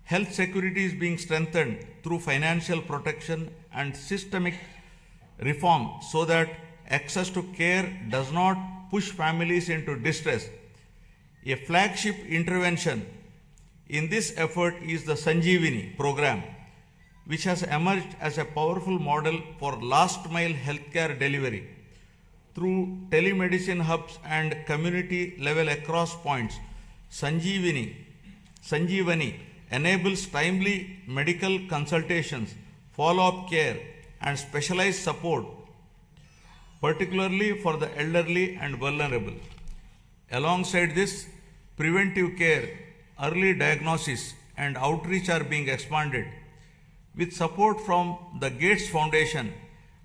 Health security is being strengthened through financial protection and systemic reform so that access to care does not push families into distress. A flagship intervention in this effort is the Sanjeevani program, which has emerged as a powerful model for last mile healthcare delivery. Through telemedicine hubs and community level across points, Sanjeevani enables timely medical consultations, follow-up care, and specialized support, particularly for the elderly and vulnerable. Alongside this, preventive care, early diagnosis, and outreach are being expanded. With support from the Gates Foundation,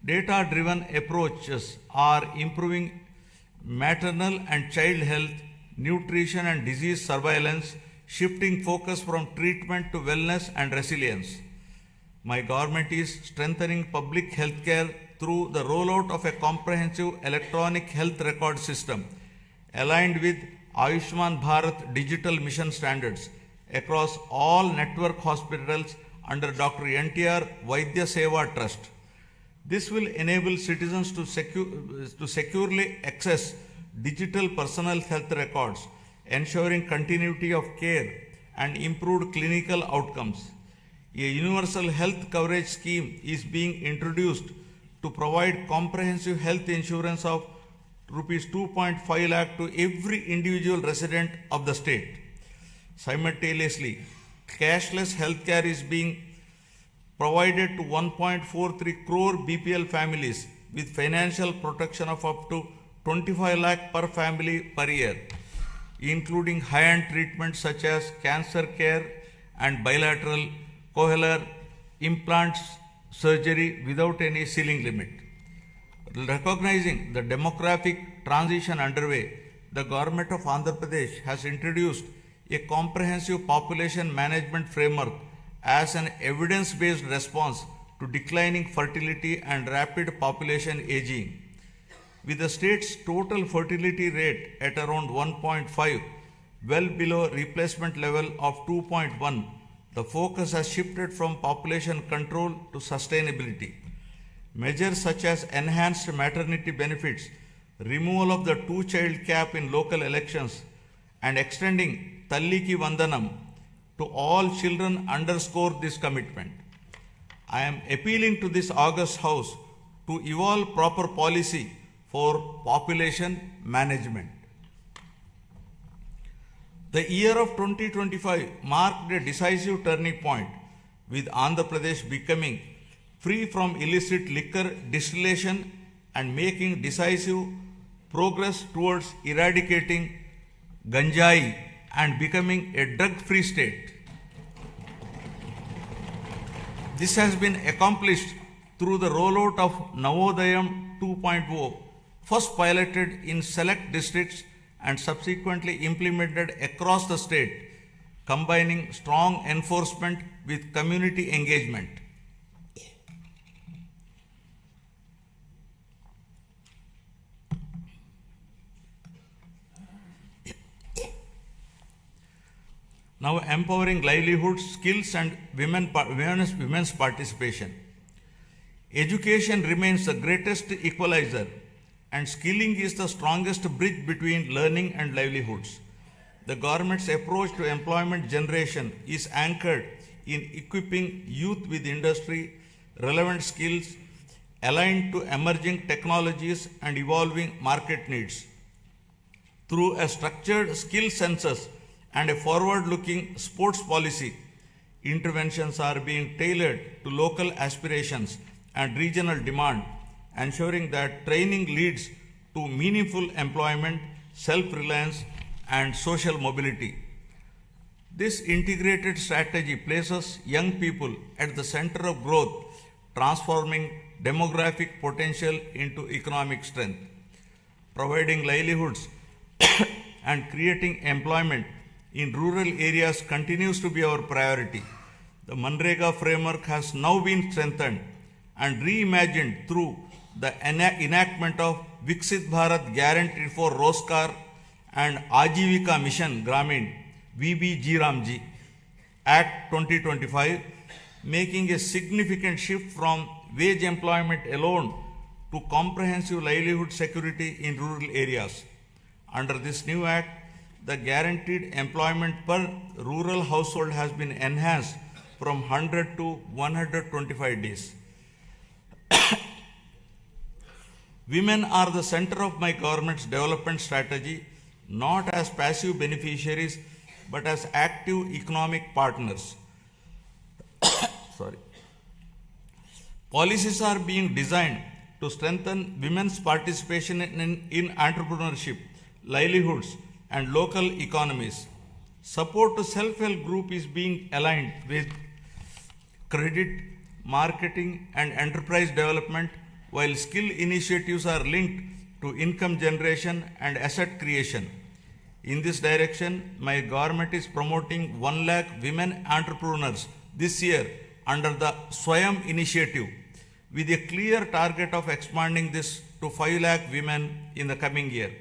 data-driven approaches are improving maternal and child health, nutrition, and disease surveillance, shifting focus from treatment to wellness and resilience. My government is strengthening public health care through the rollout of a comprehensive electronic health record system aligned with Ayushman Bharat digital mission standards across all network hospitals under Dr. NTR Vaidya Seva Trust. This will enable citizens to securely access digital personal health records, ensuring continuity of care and improved clinical outcomes. A universal health coverage scheme is being introduced to provide comprehensive health insurance of Rs 2.5 lakh to every individual resident of the state. Simultaneously, cashless healthcare is being provided to 1.43 crore BPL families with financial protection of up to 25 lakh per family per year, including high-end treatments such as cancer care and bilateral cochlear implants surgery without any ceiling limit. Recognizing the demographic transition underway, the government of Andhra Pradesh has introduced a comprehensive population management framework as an evidence-based response to declining fertility and rapid population aging. With the state's total fertility rate at around 1.5, well below replacement level of 2.1, the focus has shifted from population control to sustainability. Measures such as enhanced maternity benefits, removal of the two-child cap in local elections, and extending Talliki Vandanam to all children underscore this commitment. I am appealing to this august House to evolve proper policy for population management. The year of 2025 marked a decisive turning point, with Andhra Pradesh becoming free from illicit liquor distillation and making decisive progress towards eradicating ganjai and becoming a drug-free state. This has been accomplished through the rollout of Navodayam 2.0, first piloted in select districts and subsequently implemented across the state, combining strong enforcement with community engagement. Now empowering livelihoods, skills, and women's participation. Education remains the greatest equalizer, and skilling is the strongest bridge between learning and livelihoods. The government's approach to employment generation is anchored in equipping youth with industry-relevant skills aligned to emerging technologies and evolving market needs. Through a structured skill census and a forward-looking sports policy, interventions are being tailored to local aspirations and regional demand, ensuring that training leads to meaningful employment, self-reliance, and social mobility. This integrated strategy places young people at the center of growth, transforming demographic potential into economic strength. Providing livelihoods and creating employment in rural areas continues to be our priority. The Manrega framework has now been strengthened and reimagined through the enactment of Viksit Bharat Guarantee for Roskar and Ajivika Mission Gramin, VBG Ramji. Act 2025, making a significant shift from wage employment alone to comprehensive livelihood security in rural areas. Under this new act, the guaranteed employment per rural household has been enhanced from 100 to 125 days. Women are the center of my government's development strategy, not as passive beneficiaries, but as active economic partners. Policies are being designed to strengthen women's participation in entrepreneurship, livelihoods, and local economies. Support to self-help group is being aligned with credit, marketing, and enterprise development, while skill initiatives are linked to income generation and asset creation. In this direction, my government is promoting 1 lakh women entrepreneurs this year under the Swayam initiative, with a clear target of expanding this to 5 lakh women in the coming year.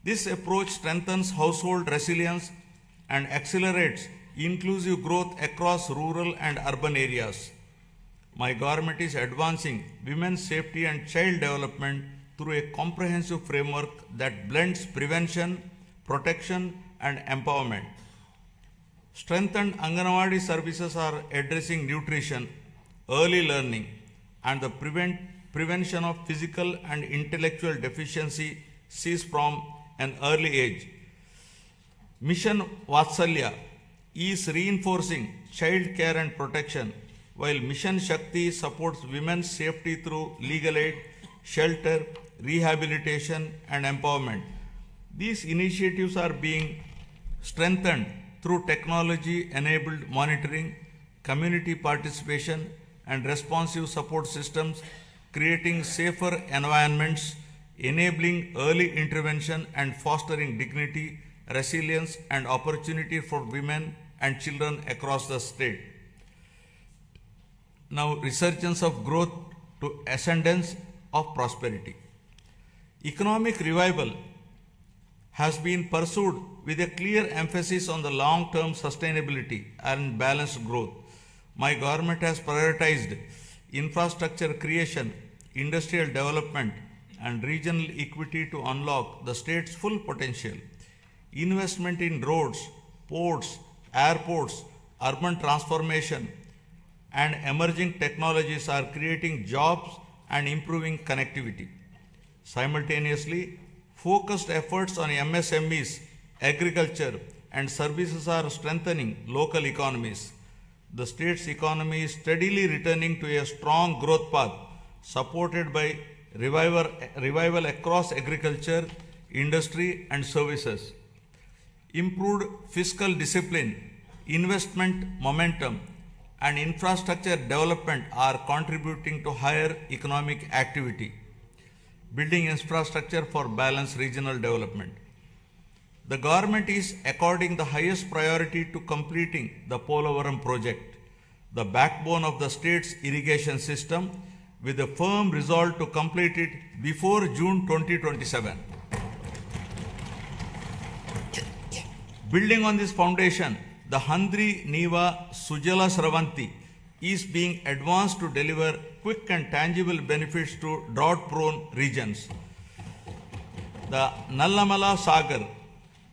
This approach strengthens household resilience and accelerates inclusive growth across rural and urban areas. My government is advancing women's safety and child development through a comprehensive framework that blends prevention, protection, and empowerment. Strengthened Anganwadi services are addressing nutrition, early learning, and the prevention of physical and intellectual deficiencies from an early age. Mission Vatsalya is reinforcing child care and protection, while Mission Shakti supports women's safety through legal aid, shelter, rehabilitation, and empowerment. These initiatives are being strengthened through technology-enabled monitoring, community participation, and responsive support systems, creating safer environments, enabling early intervention, and fostering dignity, resilience, and opportunity for women and children across the state. Now, resurgence of growth to ascendance of prosperity. Economic revival has been pursued with a clear emphasis on the long-term sustainability and balanced growth. My government has prioritized infrastructure creation, industrial development, and regional equity to unlock the state's full potential. Investment in roads, ports, airports, urban transformation, and emerging technologies are creating jobs and improving connectivity. Simultaneously, focused efforts on MSMEs, agriculture, and services are strengthening local economies. The state's economy is steadily returning to a strong growth path, supported by revival across agriculture, industry, and services. Improved fiscal discipline, investment momentum, and infrastructure development are contributing to higher economic activity. Building infrastructure for balanced regional development. The government is according the highest priority to completing the Polavaram project, the backbone of the state's irrigation system, with a firm resolve to complete it before June 2027. Building on this foundation, the Handri Niva Sujala Sravanti is being advanced to deliver quick and tangible benefits to drought-prone regions. The Nallamala Sagar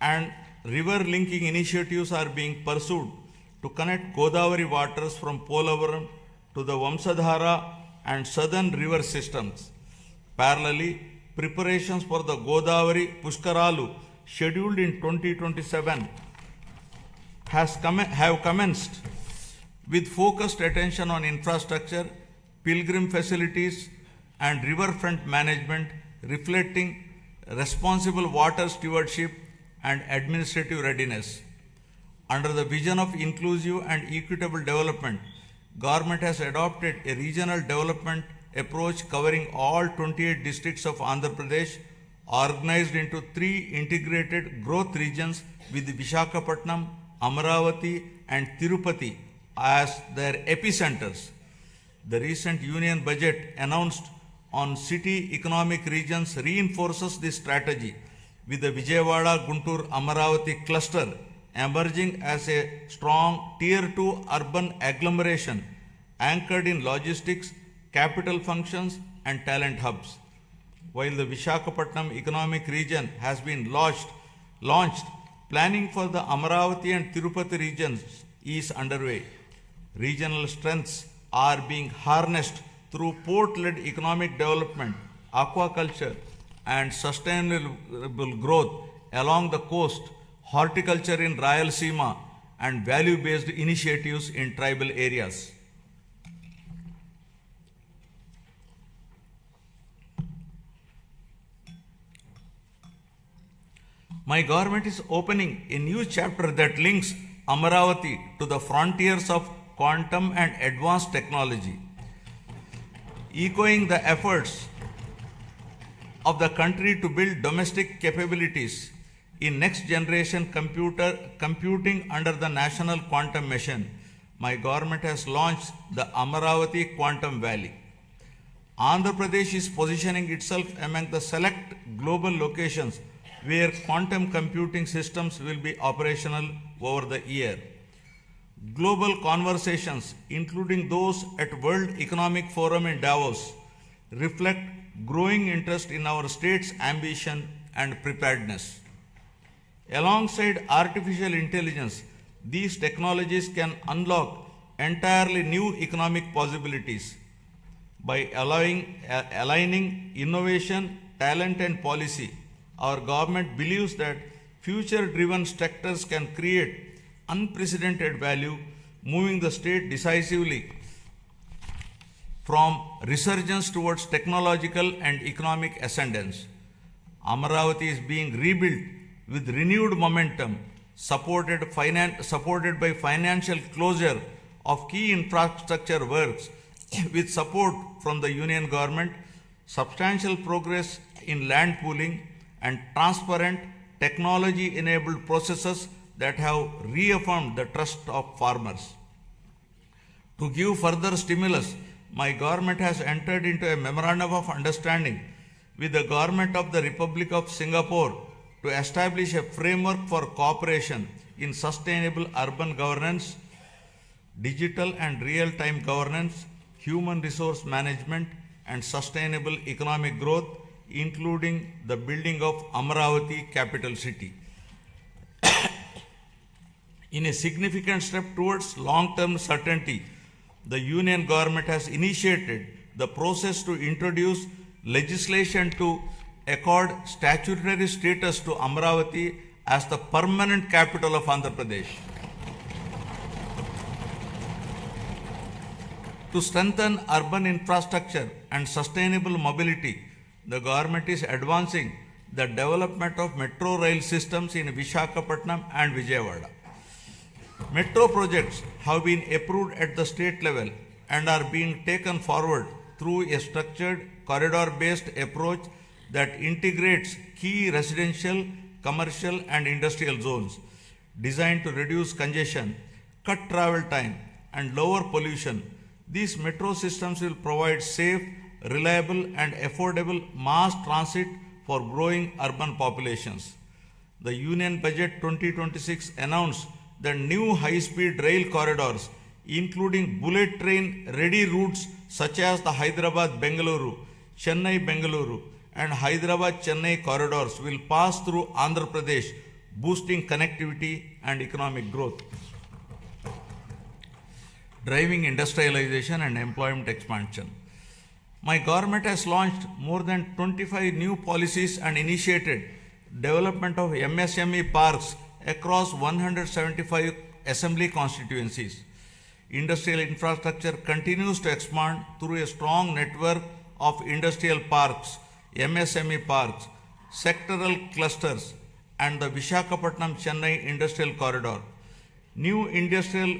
and river linking initiatives are being pursued to connect Godavari waters from Polavaram to the Vamsadhara and southern river systems. Parallelly, preparations for the Godavari Pushkaralu scheduled in 2027 have commenced, with focused attention on infrastructure, pilgrim facilities, and riverfront management, reflecting responsible water stewardship and administrative readiness. Under the vision of inclusive and equitable development, government has adopted a regional development approach covering all 28 districts of Andhra Pradesh, organized into 3 integrated growth regions with Visakhapatnam, Amaravati, and Tirupati as their epicenters. The recent union budget announced on city economic regions reinforces this strategy, with the Vijayawada Guntur Amaravati cluster emerging as a strong Tier 2 urban agglomeration anchored in logistics, capital functions, and talent hubs. While the Visakhapatnam economic region has been launched, planning for the Amaravati and Tirupati regions is underway. Regional strengths are being harnessed through port-led economic development, aquaculture, and sustainable growth along the coast, horticulture in Rayalaseema, and value-based initiatives in tribal areas. My government is opening a new chapter that links Amaravati to the frontiers of quantum and advanced technology. Echoing the efforts of the country to build domestic capabilities in next generation computing under the National Quantum Mission, my government has launched the Amaravati Quantum Valley. Andhra Pradesh is positioning itself among the select global locations where quantum computing systems will be operational over the year. Global conversations, including those at World Economic Forum in Davos, reflect growing interest in our state's ambition and preparedness. Alongside artificial intelligence, these technologies can unlock entirely new economic possibilities. By aligning innovation, talent, and policy, our government believes that future-driven sectors can create unprecedented value, moving the state decisively from resurgence towards technological and economic ascendance. Amaravati is being rebuilt with renewed momentum, supported by financial closure of key infrastructure works with support from the union government, substantial progress in land pooling, and transparent technology-enabled processes that have reaffirmed the trust of farmers. To give further stimulus, my government has entered into a memorandum of understanding with the government of the Republic of Singapore to establish a framework for cooperation in sustainable urban governance, digital and real-time governance, human resource management, and sustainable economic growth, including the building of Amaravati capital city. In a significant step towards long-term certainty, the union government has initiated the process to introduce legislation to accord statutory status to Amaravati as the permanent capital of Andhra Pradesh. To strengthen urban infrastructure and sustainable mobility, the government is advancing the development of metro rail systems in Visakhapatnam and Vijayawada. Metro projects have been approved at the state level and are being taken forward through a structured corridor-based approach that integrates key residential, commercial, and industrial zones designed to reduce congestion, cut travel time, and lower pollution. These metro systems will provide safe, reliable, and affordable mass transit for growing urban populations. The Union Budget 2026 announced the new high-speed rail corridors, including bullet train-ready routes such as the Hyderabad-Bengaluru, Chennai-Bengaluru, and Hyderabad-Chennai corridors will pass through Andhra Pradesh, boosting connectivity and economic growth. Driving industrialization and employment expansion. My government has launched more than 25 new policies and initiated development of MSME parks across 175 assembly constituencies. Industrial infrastructure continues to expand through a strong network of industrial parks, MSME parks, sectoral clusters, and the Visakhapatnam-Chennai Industrial Corridor. New industrial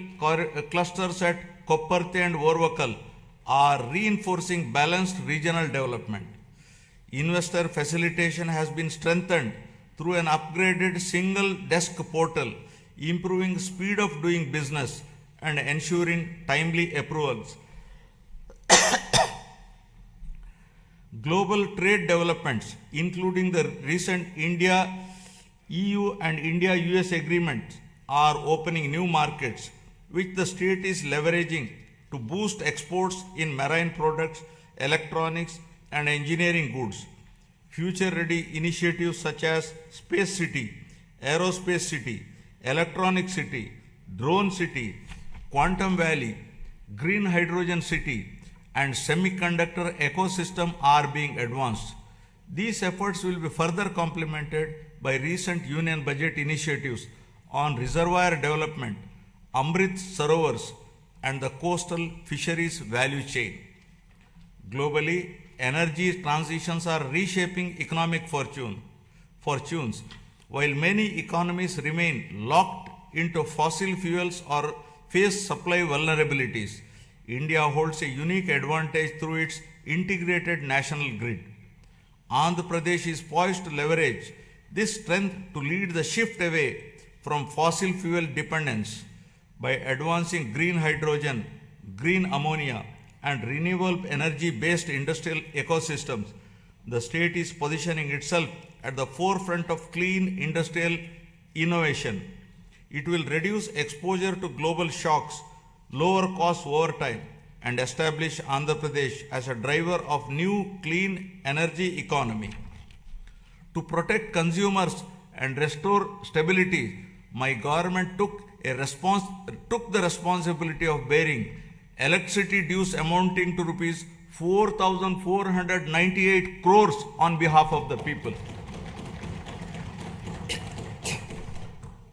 clusters at Kopparthi and Orvakal are reinforcing balanced regional development. Investor facilitation has been strengthened through an upgraded single desk portal, improving speed of doing business and ensuring timely approvals. Global trade developments, including the recent India-EU and India-US agreements, are opening new markets, which the state is leveraging to boost exports in marine products, electronics, and engineering goods. Future-ready initiatives such as Space City, Aerospace City, Electronic City, Drone City, Quantum Valley, Green Hydrogen City, and semiconductor ecosystem are being advanced. These efforts will be further complemented by recent union budget initiatives on reservoir development, Amrit Sarovars, and the coastal fisheries value chain. Globally, energy transitions are reshaping economic fortunes. While many economies remain locked into fossil fuels or face supply vulnerabilities, India holds a unique advantage through its integrated national grid. Andhra Pradesh is poised to leverage this strength to lead the shift away from fossil fuel dependence by advancing green hydrogen, green ammonia, and renewable energy-based industrial ecosystems. The state is positioning itself at the forefront of clean industrial innovation. It will reduce exposure to global shocks, lower costs over time, and establish Andhra Pradesh as a driver of new clean energy economy. To protect consumers and restore stability, my government took the responsibility of bearing electricity dues amounting to rupees 4,498 crores on behalf of the people.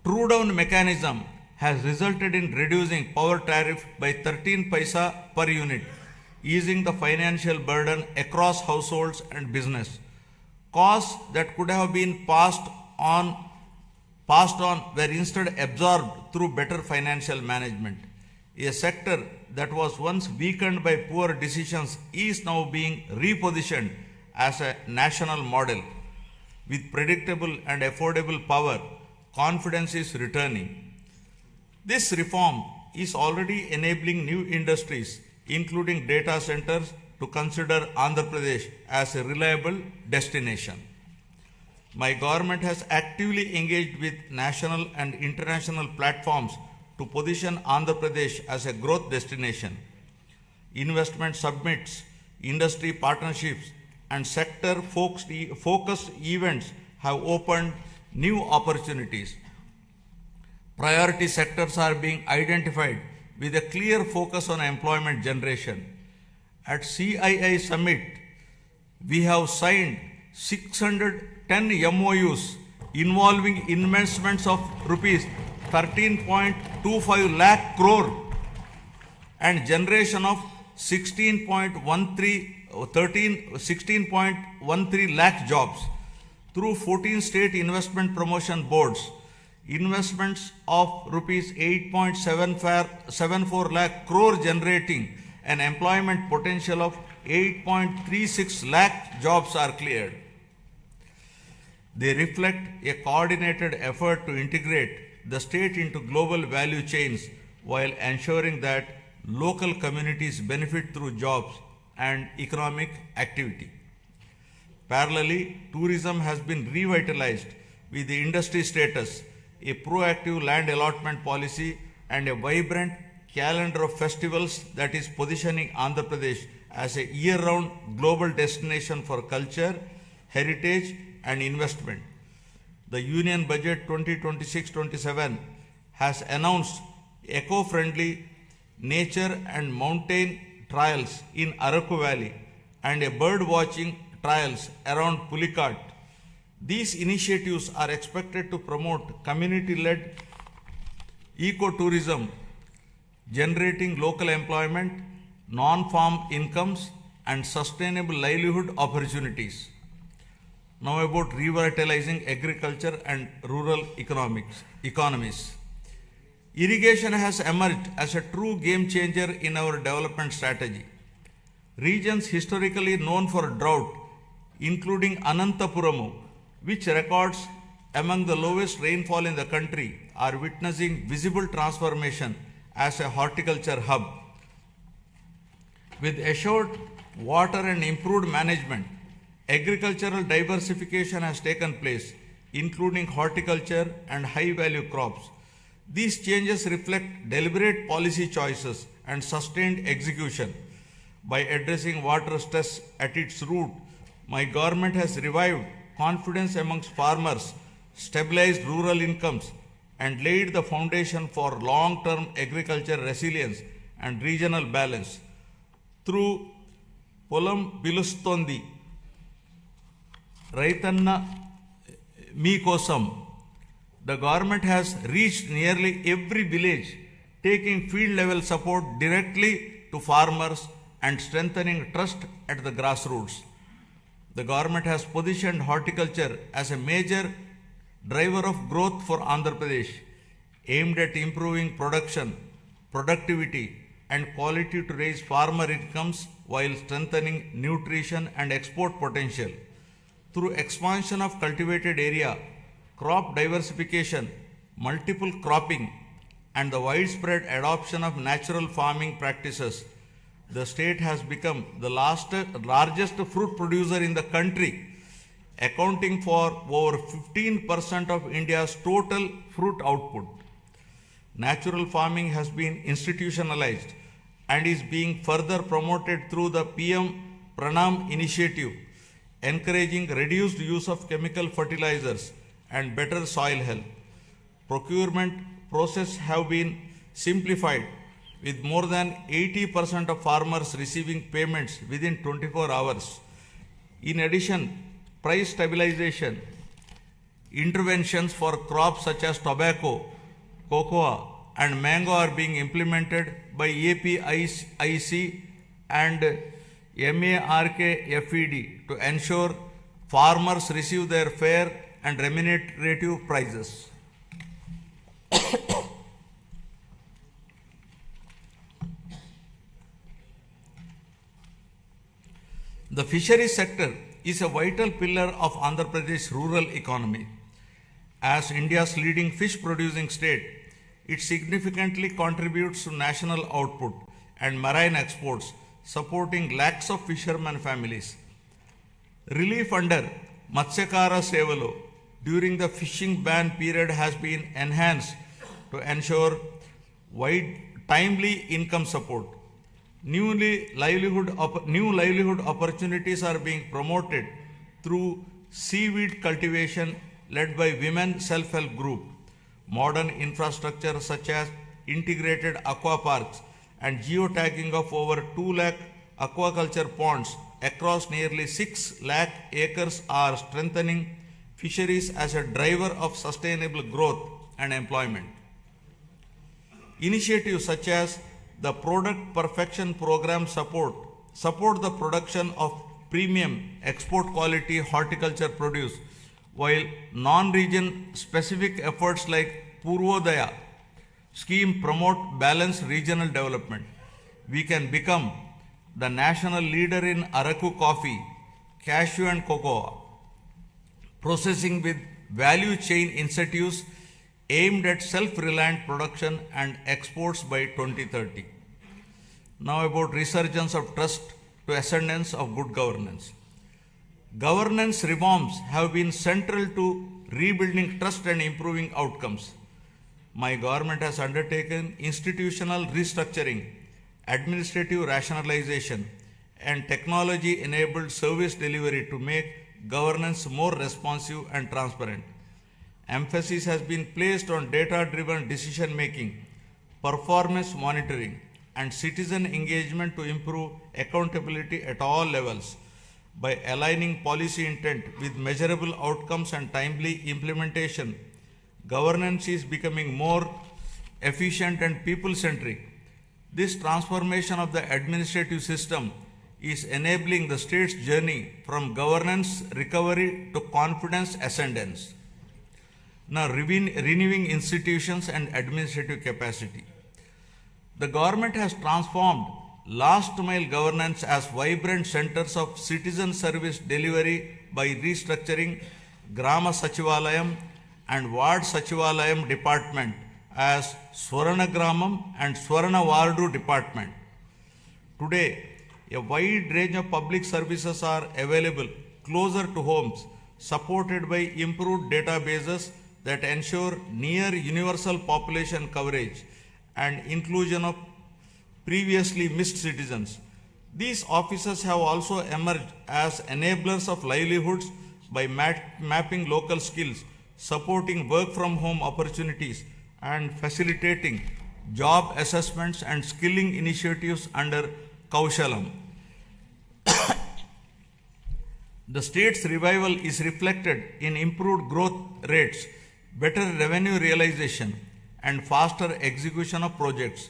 True down mechanism has resulted in reducing power tariff by 13 paisa per unit, easing the financial burden across households and business. Costs that could have been passed on were instead absorbed through better financial management. A sector that was once weakened by poor decisions is now being repositioned as a national model. With predictable and affordable power, confidence is returning. This reform is already enabling new industries, including data centers, to consider Andhra Pradesh as a reliable destination. My government has actively engaged with national and international platforms to position Andhra Pradesh as a growth destination. Investment summits, industry partnerships, and sector-focused events have opened new opportunities. Priority sectors are being identified with a clear focus on employment generation. At CII Summit, we have signed 610 MOUs involving investments of rupees 13.25 lakh crore and generation of 16.13 lakh jobs through 14 state investment promotion boards. Investments of rupees 8.74 lakh crore generating an employment potential of 8.36 lakh jobs are cleared. They reflect a coordinated effort to integrate the state into global value chains while ensuring that local communities benefit through jobs and economic activity. Parallelly, tourism has been revitalized with the industry status, a proactive land allotment policy, and a vibrant calendar of festivals that is positioning Andhra Pradesh as a year-round global destination for culture, heritage, and investment. The Union Budget 2026-27 has announced eco-friendly nature and mountain trails in Araku Valley and a bird watching trails around Pulikat. These initiatives are expected to promote community-led ecotourism, generating local employment, non-farm incomes, and sustainable livelihood opportunities. Now about revitalizing agriculture and rural economies. Irrigation has emerged as a true game changer in our development strategy. Regions historically known for drought, including Anantapuramu, which records among the lowest rainfall in the country, are witnessing visible transformation as a horticulture hub. With assured water and improved management, agricultural diversification has taken place, including horticulture and high-value crops. These changes reflect deliberate policy choices and sustained execution. By addressing water stress at its root, my government has revived confidence amongst farmers, stabilized rural incomes, and laid the foundation for long-term agriculture resilience and regional balance. Through Polam Pilustondi, Raitanna Meekosam, the government has reached nearly every village, taking field-level support directly to farmers and strengthening trust at the grassroots. The government has positioned horticulture as a major driver of growth for Andhra Pradesh, aimed at improving production, productivity, and quality to raise farmer incomes while strengthening nutrition and export potential. Through expansion of cultivated area, crop diversification, multiple cropping, and the widespread adoption of natural farming practices, the state has become the largest fruit producer in the country, accounting for over 15% of India's total fruit output. Natural farming has been institutionalized and is being further promoted through the PM Pranam initiative, encouraging reduced use of chemical fertilizers and better soil health. Procurement processes have been simplified, with more than 80% of farmers receiving payments within 24 hours. In addition, price stabilization interventions for crops such as tobacco, cocoa, and mango are being implemented by APIC and MARKFED to ensure farmers receive their fair and remunerative prices. The fisheries sector is a vital pillar of Andhra Pradesh rural economy. As India's leading fish producing state, it significantly contributes to national output and marine exports, supporting lakhs of fishermen families. Relief under Matsyakara Sevalo during the fishing ban period has been enhanced to ensure timely income support. New livelihood opportunities are being promoted through seaweed cultivation led by women self-help group. Modern infrastructure such as integrated aqua parks and geotagging of over 2 lakh aquaculture ponds across nearly 6 lakh acres are strengthening fisheries as a driver of sustainable growth and employment. Initiatives such as the Product Perfection Program support the production of premium export quality horticulture produce, while non-region specific efforts like Purvodaya scheme promote balanced regional development. We can become the national leader in Araku coffee, cashew and cocoa processing with value chain incentives aimed at self-reliant production and exports by 2030. Now about resurgence of trust to ascendance of good governance. Governance reforms have been central to rebuilding trust and improving outcomes. My government has undertaken institutional restructuring, administrative rationalization, and technology-enabled service delivery to make governance more responsive and transparent. Emphasis has been placed on data-driven decision-making, performance monitoring, and citizen engagement to improve accountability at all levels. By aligning policy intent with measurable outcomes and timely implementation, governance is becoming more efficient and people-centric. This transformation of the administrative system is enabling the state's journey from governance recovery to confidence ascendance. Now, renewing institutions and administrative capacity. The government has transformed last mile governance as vibrant centers of citizen service delivery by restructuring Grama Sachivalayam and Ward Sachivalayam department as Swarana Gramam and Swarana Wardu department. Today, a wide range of public services are available closer to homes, supported by improved databases that ensure near universal population coverage and inclusion of previously missed citizens. These officers have also emerged as enablers of livelihoods by mapping local skills, supporting work from home opportunities, and facilitating job assessments and skilling initiatives under Kaushalam. The state's revival is reflected in improved growth rates, better revenue realization, and faster execution of projects.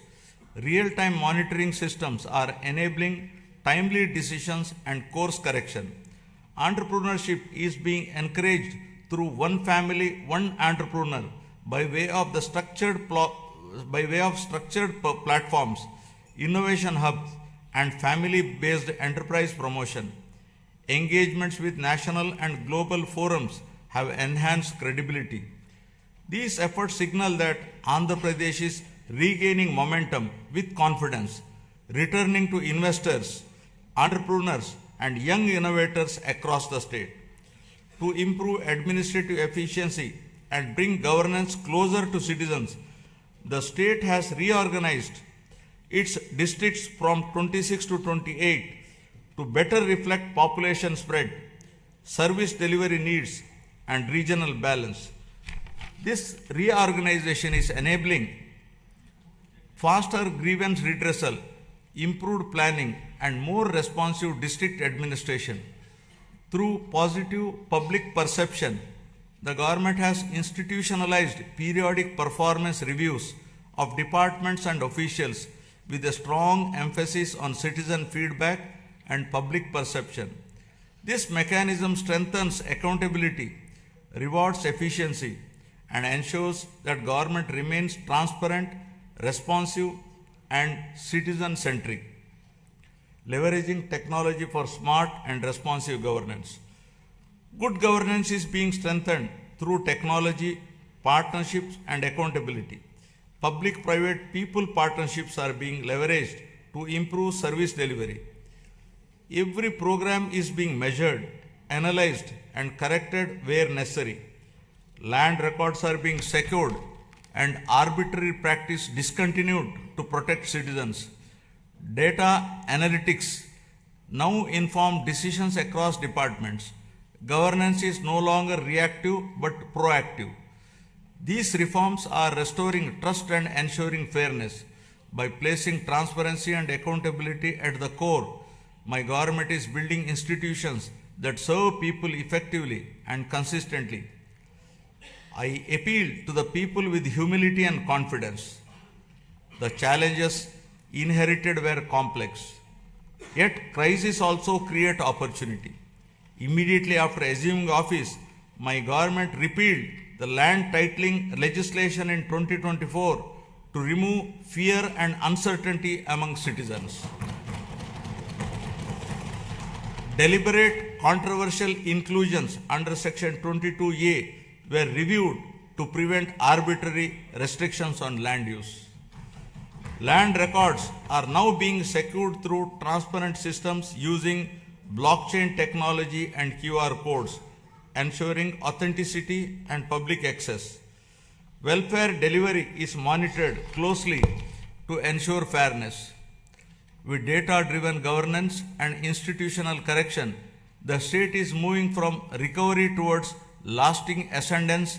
Real-time monitoring systems are enabling timely decisions and course correction. Entrepreneurship is being encouraged through one family, one entrepreneur by way of structured platforms, innovation hubs, and family-based enterprise promotion. Engagements with national and global forums have enhanced credibility. These efforts signal that Andhra Pradesh is regaining momentum with confidence, returning to investors, entrepreneurs, and young innovators across the state. To improve administrative efficiency and bring governance closer to citizens, the state has reorganized its districts from 26 to 28 to better reflect population spread, service delivery needs, and regional balance. This reorganization is enabling faster grievance redressal, improved planning, and more responsive district administration. Through positive public perception, the government has institutionalized periodic performance reviews of departments and officials with a strong emphasis on citizen feedback and public perception. This mechanism strengthens accountability, rewards efficiency, and ensures that government remains transparent, responsive, and citizen-centric, leveraging technology for smart and responsive governance. Good governance is being strengthened through technology, partnerships, and accountability. Public-private people partnerships are being leveraged to improve service delivery. Every program is being measured, analyzed, and corrected where necessary. Land records are being secured and arbitrary practice discontinued to protect citizens. Data analytics now inform decisions across departments. Governance is no longer reactive but proactive. These reforms are restoring trust and ensuring fairness. By placing transparency and accountability at the core, my government is building institutions that serve people effectively and consistently. I appeal to the people with humility and confidence. The challenges inherited were complex, yet crises also create opportunity. Immediately after assuming office, my government repealed the land titling legislation in 2024 to remove fear and uncertainty among citizens. Deliberate controversial inclusions under Section 22A were reviewed to prevent arbitrary restrictions on land use. Land records are now being secured through transparent systems using blockchain technology and QR codes, ensuring authenticity and public access. Welfare delivery is monitored closely to ensure fairness. With data-driven governance and institutional correction, the state is moving from recovery towards lasting ascendance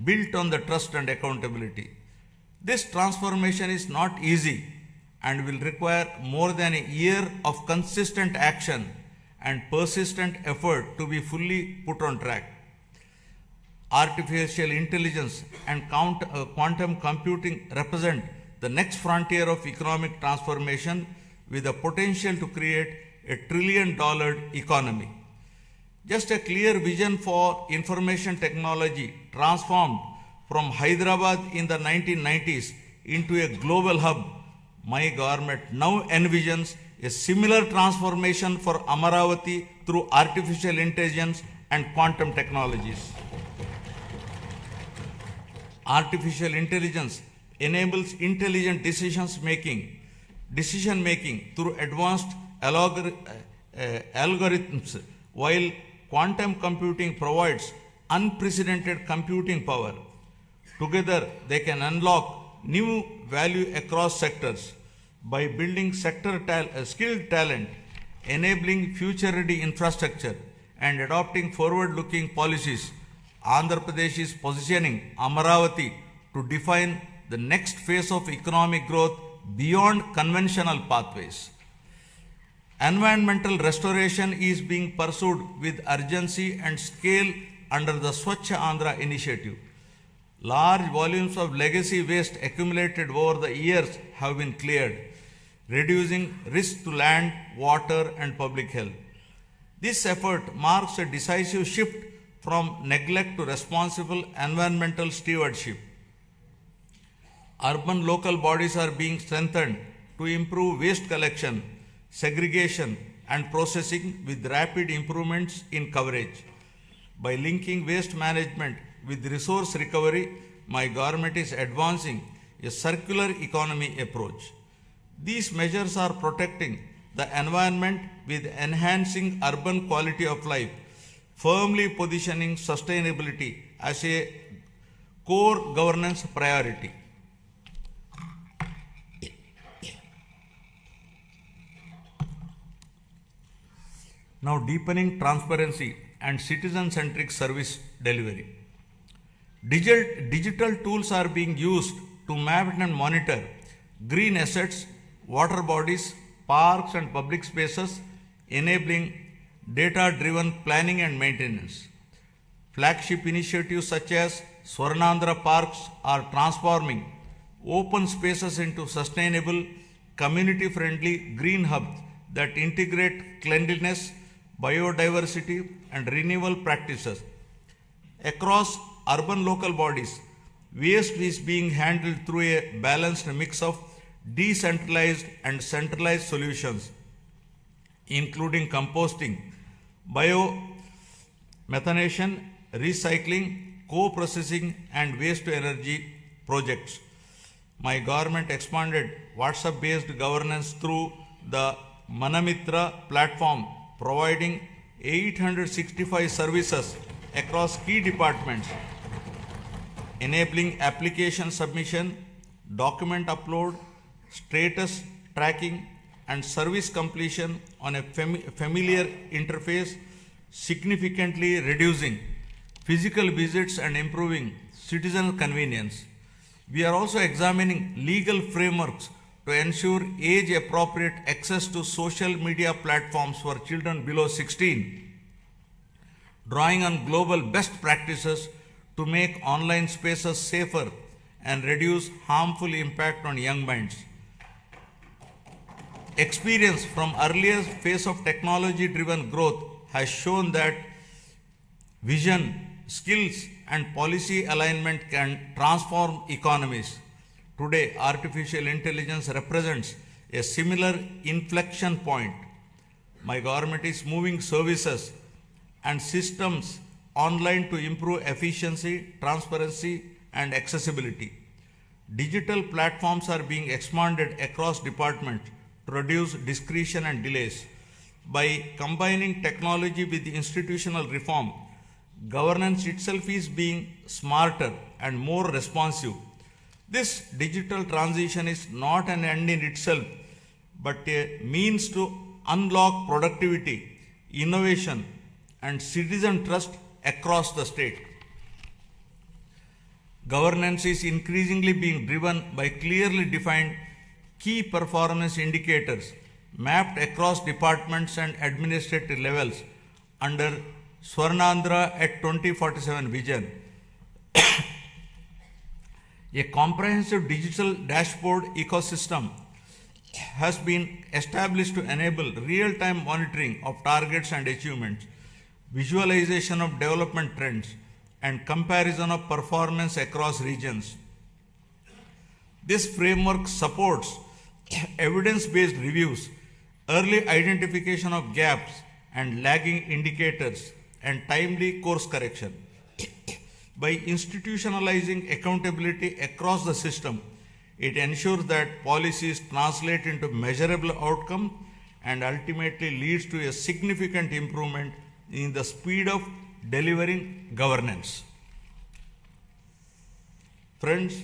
built on the trust and accountability. This transformation is not easy and will require more than a year of consistent action and persistent effort to be fully put on track. Artificial intelligence and quantum computing represent the next frontier of economic transformation with the potential to create a $1 trillion economy. Just a clear vision for information technology transformed from Hyderabad in the 1990s into a global hub, my government now envisions a similar transformation for Amaravati through artificial intelligence and quantum technologies. Artificial intelligence enables intelligent decision making through advanced algorithms, while quantum computing provides unprecedented computing power. Together, they can unlock new value across sectors by building skilled talent, enabling future-ready infrastructure, and adopting forward-looking policies. Andhra Pradesh is positioning Amaravati to define the next phase of economic growth beyond conventional pathways. Environmental restoration is being pursued with urgency and scale under the Swachh Andhra initiative. Large volumes of legacy waste accumulated over the years have been cleared, reducing risk to land, water, and public health. This effort marks a decisive shift from neglect to responsible environmental stewardship. Urban local bodies are being strengthened to improve waste collection, segregation, and processing with rapid improvements in coverage. By linking waste management with resource recovery, my government is advancing a circular economy approach. These measures are protecting the environment with enhancing urban quality of life, firmly positioning sustainability as a core governance priority. Now, deepening transparency and citizen-centric service delivery. Digital tools are being used to map and monitor green assets, water bodies, parks and public spaces, enabling data-driven planning and maintenance. Flagship initiatives such as Swarnandhra parks are transforming open spaces into sustainable, community-friendly green hubs that integrate cleanliness, biodiversity, and renewable practices. Across urban local bodies, waste is being handled through a balanced mix of decentralized and centralized solutions, including composting, biomethanation, recycling, co-processing, and waste-to-energy projects. My government expanded WhatsApp-based governance through the Manamitra platform, providing 865 services across key departments, enabling application submission, document upload, status tracking, and service completion on a familiar interface, significantly reducing physical visits and improving citizen convenience. We are also examining legal frameworks to ensure age-appropriate access to social media platforms for children below 16, drawing on global best practices to make online spaces safer and reduce harmful impact on young minds. Experience from earlier phase of technology-driven growth has shown that vision, skills, and policy alignment can transform economies. Today, artificial intelligence represents a similar inflection point. My government is moving services and systems online to improve efficiency, transparency, and accessibility. Digital platforms are being expanded across departments to reduce discretion and delays. By combining technology with institutional reform, governance itself is being smarter and more responsive. This digital transition is not an end in itself, but a means to unlock productivity, innovation, and citizen trust across the state. Governance is increasingly being driven by clearly defined key performance indicators mapped across departments and administrative levels under Swarnandhra at 2047 vision. A comprehensive digital dashboard ecosystem has been established to enable real-time monitoring of targets and achievements, visualization of development trends, and comparison of performance across regions. This framework supports evidence-based reviews, early identification of gaps and lagging indicators, and timely course correction. By institutionalizing accountability across the system, it ensures that policies translate into measurable outcome and ultimately leads to a significant improvement in the speed of delivering governance. Friends,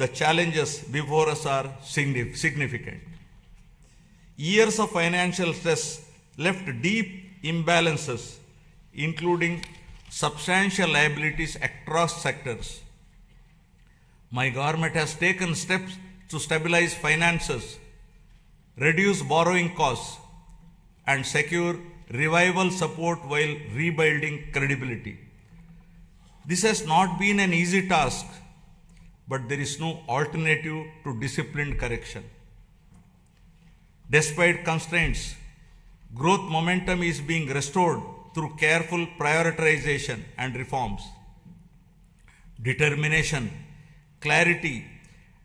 the challenges before us are significant. Years of financial stress left deep imbalances, including substantial liabilities across sectors. My government has taken steps to stabilize finances, reduce borrowing costs, and secure revival support while rebuilding credibility. This has not been an easy task, but there is no alternative to disciplined correction. Despite constraints, growth momentum is being restored through careful prioritization and reforms. Determination, clarity,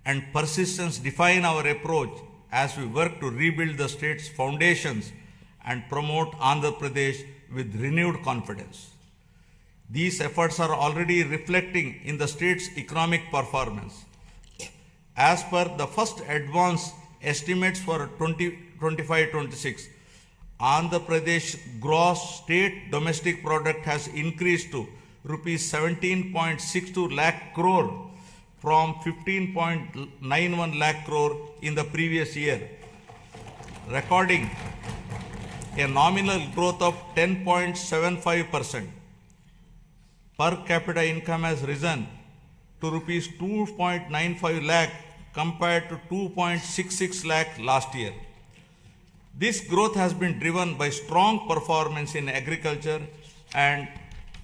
and persistence define our approach as we work to rebuild the state's foundations and promote Andhra Pradesh with renewed confidence. These efforts are already reflecting in the state's economic performance. As per the first advance estimates for 2025-26, Andhra Pradesh gross state domestic product has increased to rupees 17.62 lakh crore from 15.91 lakh crore in the previous year, recording a nominal growth of 10.75%. Per capita income has risen to rupees 2.95 lakh compared to 2.66 lakh last year. This growth has been driven by strong performance in agriculture and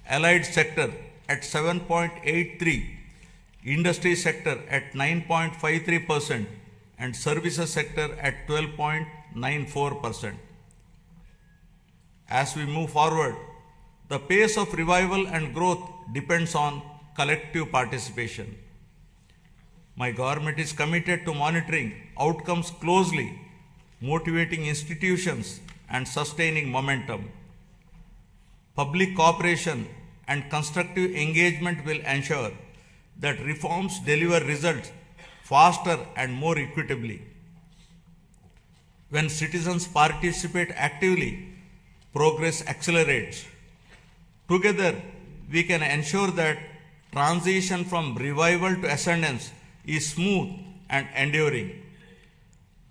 allied sector at 7.83%, industry sector at 9.53%, and services sector at 12.94%. As we move forward, the pace of revival and growth depends on collective participation. My government is committed to monitoring outcomes closely, motivating institutions, and sustaining momentum. Public cooperation and constructive engagement will ensure that reforms deliver results faster and more equitably. When citizens participate actively, progress accelerates. Together, we can ensure that transition from revival to ascendance is smooth and enduring.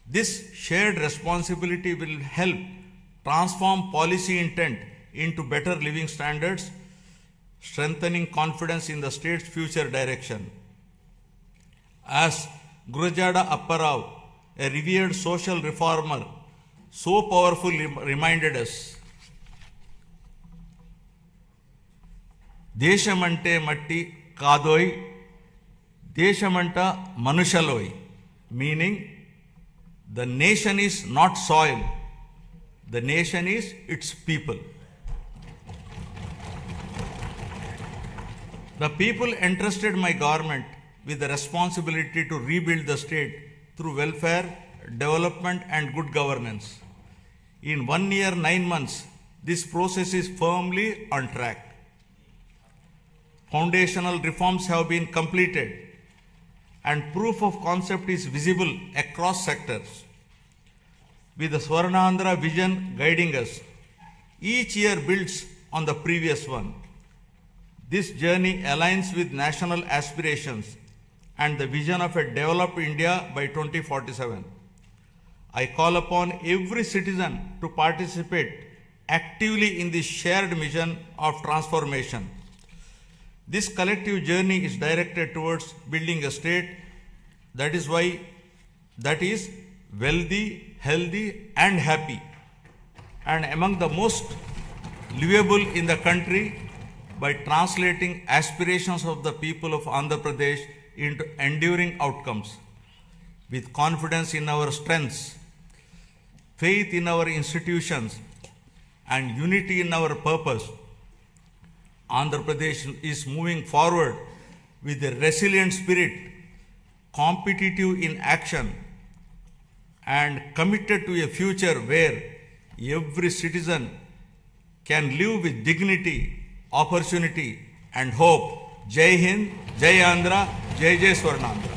This shared responsibility will help transform policy intent into better living standards, strengthening confidence in the state's future direction. As Gurujada Apparao, a revered social reformer, so powerfully reminded us, దేశమంటే మట్టి కాదోయ్ దేశమంట మనుషలోయ్, meaning the nation is not soil, the nation is its people. The people entrusted my government with the responsibility to rebuild the state through welfare, development, and good governance. In 1 year, 9 months, this process is firmly on track. Foundational reforms have been completed and proof of concept is visible across sectors. With the Swarnandhra vision guiding us, each year builds on the previous one. This journey aligns with national aspirations and the vision of a developed India by 2047. I call upon every citizen to participate actively in this shared mission of transformation. This collective journey is directed towards building a state that is wealthy, healthy, and happy, and among the most livable in the country by translating aspirations of the people of Andhra Pradesh into enduring outcomes. With confidence in our strengths, faith in our institutions, and unity in our purpose, Andhra Pradesh is moving forward with a resilient spirit, competitive in action, and committed to a future where every citizen can live with dignity, opportunity, and hope. Jai Hind, Jai Andhra, Jai Jai Swarnandhra.